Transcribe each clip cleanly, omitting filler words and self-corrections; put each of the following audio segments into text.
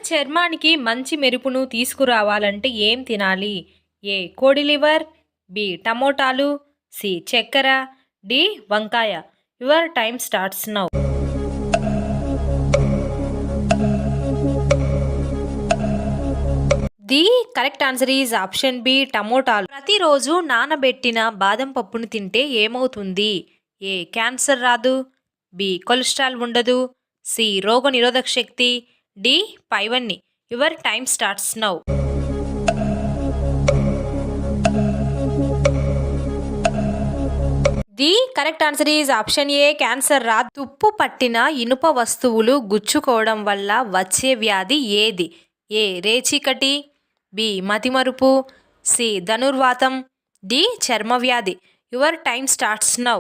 చర్మానికి మంచి మెరుపును తీసుకురావాలంటే ఏం తినాలి? ఏ కోడి లివర్, బి టమోటాలు, సి చక్కెర, డి వంకాయ. Your time starts now. The correct answer is option B టమోటాలు. ప్రతిరోజు నానబెట్టిన బాదం పప్పును తింటే ఏమవుతుంది? ఏ క్యాన్సర్ రాదు, బి కొలెస్ట్రాల్ ఉండదు, సి రోగ నిరోధక శక్తి, డి పైవన్నీ. Your time starts now. The correct answer is option A cancer రాదు. తుప్పు పట్టిన ఇనుప వస్తువులు గుచ్చుకోవడం వల్ల వచ్చే వ్యాధి ఏది? ఏ రేచీకటి, బి మతిమరుపు, సి ధనుర్వాతం, డి చర్మ వ్యాధి. Your time starts now.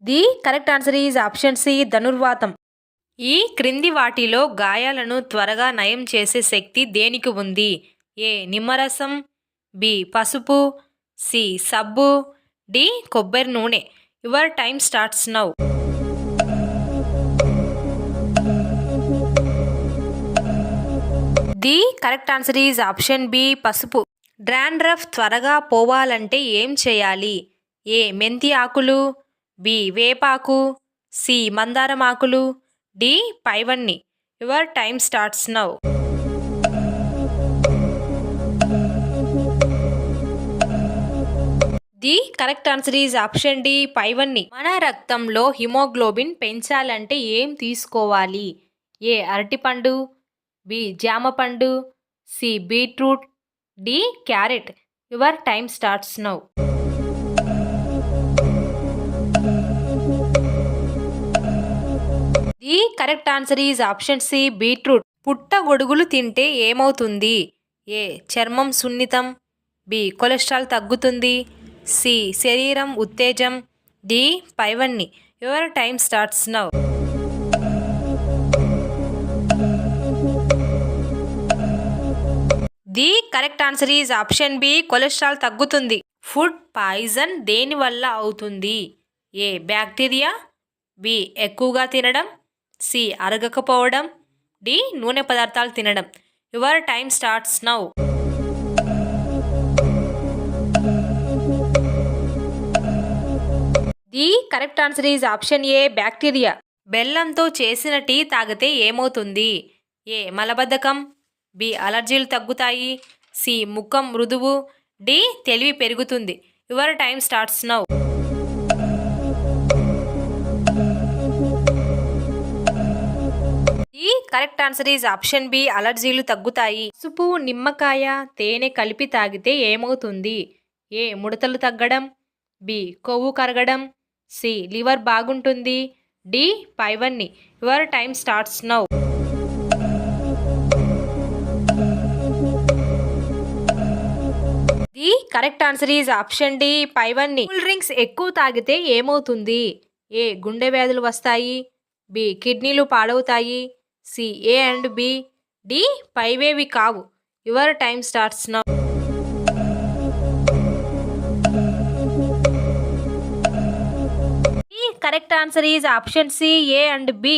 The correct answer is option C ధనుర్వాతం. ఈ క్రింది వాటిలో గాయాలను త్వరగా నయం చేసే శక్తి దేనికి ఉంది? ఏ నిమ్మరసం, బి పసుపు, సి సబ్బు, డి కొబ్బరి నూనె. Your time starts now. The correct answer is option B పసుపు. డ్రాండ్రఫ్ త్వరగా పోవాలంటే ఏం చేయాలి? ఏ మెంతి ఆకులు, బి వేపాకు, సి మందారం ఆకులు, డి పైవన్నీ. Your time starts now. The correct answer is option D పైవన్నీ. మన రక్తంలో హిమోగ్లోబిన్ పెంచాలంటే ఏం తీసుకోవాలి? ఏ అరటిపండు, బి జామ పండు, C beetroot, D carrot. Your time starts now. The correct answer is option C beetroot. పుట్టగొడుగులు తింటే ఏమవుతుంది? ఏ చర్మం సున్నితం, బి కొలెస్ట్రాల్ తగ్గుతుంది, సి శరీరం ఉత్తేజం, డి పైవన్నీ. Your time starts now. The correct answer is option B cholesterol తగ్గుతుంది. ఫుడ్ పాయిజన్ దేని వల్ల అవుతుంది? ఏ బ్యాక్టీరియా, బి ఎక్కువగా తినడం, సి అరగకపోవడం, డి నూనె పదార్థాలు తినడం. Your time starts now. The correct answer is option A bacteria. బెల్లంతో చేసిన టీ తాగితే ఏమవుతుంది? ఏ మలబద్ధకం, బి అలర్జీలు తగ్గుతాయి, సి ముఖం మృదువు, డి తెలివి పెరుగుతుంది. Your time starts now. The correct answer is option B అలర్జీలు తగ్గుతాయి. పసుపు, నిమ్మకాయ, తేనె కలిపి తాగితే ఏమవుతుంది? ఏ ముడతలు తగ్గడం, బి కొవ్వు కరగడం, సి లివర్ బాగుంటుంది, డి పైవన్నీ. Your time starts now. The correct answer is option D పైవన్నీ. కూల్ డ్రింక్స్ ఎక్కువ తాగితే ఏమవుతుంది? ఏ గుండె వ్యాధులు వస్తాయి, బి కిడ్నీలు పాడవుతాయి, C A and B, D పైవేవి కావు. Your time starts now. The correct answer is option C A and B.